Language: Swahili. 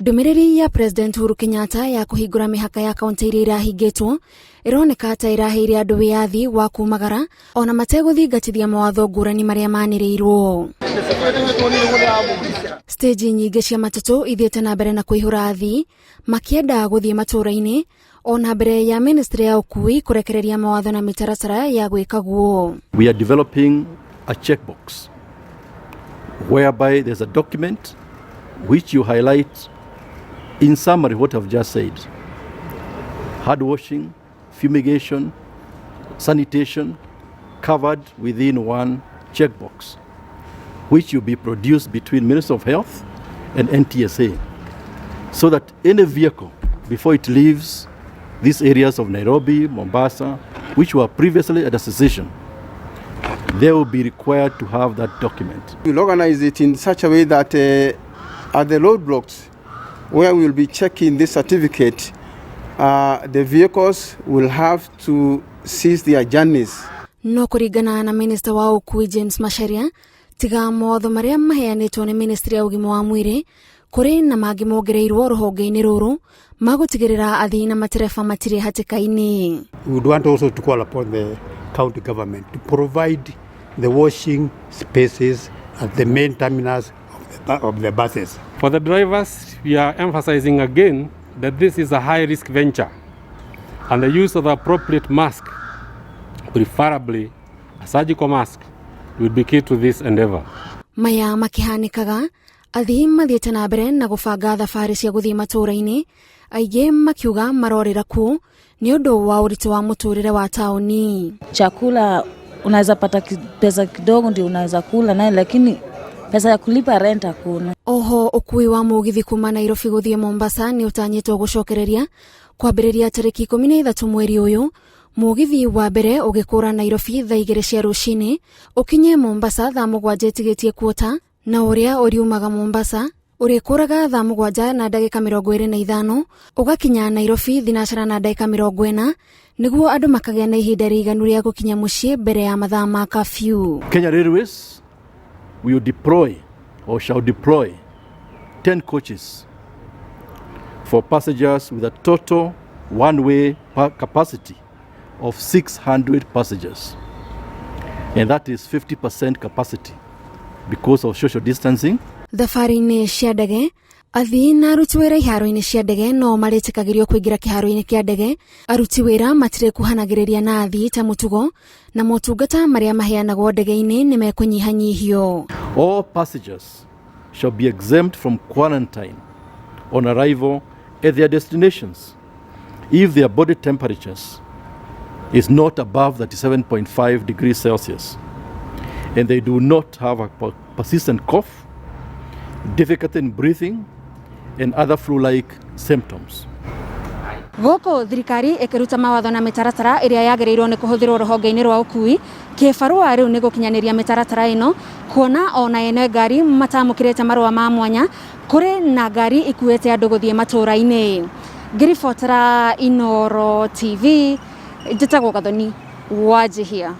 Ndumiriri ya President Uhuru Kenyatta ya kuhingura mihaka ya kaunti iria irahingitwo ironeka ta iraheire andu wiathi wa kumagara ona mateguthingatithia mawatho ngurani maria maniriirwo. Stage nyingi cia matatu ithiete na mbere na kuihura athii makienda guthie matura-ini ona mbere ya ministry ya ukui kurekereria mawatho na mitaratara ya gwikaguo. We are developing a checkbox whereby there's a document which you highlight in summary what I've just said. Hand washing, fumigation, sanitation covered within one checkbox, which will be produced between Minister of Health and NTSA, so that any vehicle, before it leaves these areas of Nairobi, Mombasa, which were previously at a cessation, they will be required to have that document. We'll organize it in such a way that at the roadblocks where we will be checking this certificate, the vehicles will have to cease their journeys. No kuringana na Minister wa Ukui James Macharia, tiga mawatho maria maheanitwo ni Ministry ya Ugima wa Mwiri kuri na mangi mongereirwo ruhonge-ini ruru magutigirira athii na matereba matire hatikaini. We would want also to call upon the county government to provide the washing spaces at the main terminals of the buses. For the drivers, we are emphasizing again that this is a high-risk venture and the use of the appropriate mask, preferably a surgical mask, will be key to this endeavor. Maya makihanikaga athii mathiete na mbere na gubanga thabari cia guthie matura-ini aingi makiuga marorira ku ni undu wa uritu wa muturire wa taoni. Chakula unaweza pata pesa kidogo ndio unaweza kula naye, lakini pesa ya kulipa rent hakuna. Oho ukui wa mugithi kuma Nairobi guthie Mombasa ni utanyitwo gucokereria kwambiriria tariki 13 mweri uyu. Mugithi wa mbere ugikura Nairobi thaa 2 cia rucini ukinye Mombasa thaa 7 itigitie kuota, na uria uriumaga Mombasa urikuraga thaa 7 na ndagika 25 ugakinya Nairobi thinashara na ndagika 40 niguo andu makagia na ihinda riganu ria gukinya mucii mbere ya mathaa ma curfew. Kenya Railways will deploy or shall deploy 10 coaches for passengers with a total one-way capacity of 600 passengers, and that is 50% capacity because of social distancing. Thabari-ini cia ndege athii na aruti wira iharo-ini cia ndege no maritikagirio kuingira kiharo-ini kia ndege. Aruti wira matire kuhanagiriria na athii ta mutugo na motungata maria maheanagwo ndege-ini ni mekunyihanyihio. All passengers shall be exempt from quarantine on arrival at their destinations if their body temperatures is not above 37.5 degrees Celsius and they do not have a persistent cough, difficulty in breathing and other flu-like symptoms. Goko thirikari ikiruta mawatho na mitaratara iria yagirirwo ni kuhuthirwo ruhonge-ini rwa ukui kibarua riu ni gukinyaniria mitaratara ino kuona ona ene ngari matamukirite marua ma mwanya kuri na ngari ikuete andu guthie matura-ini. Ngiribotera Inooro TV, njitagwo Gathoni Wanjihia.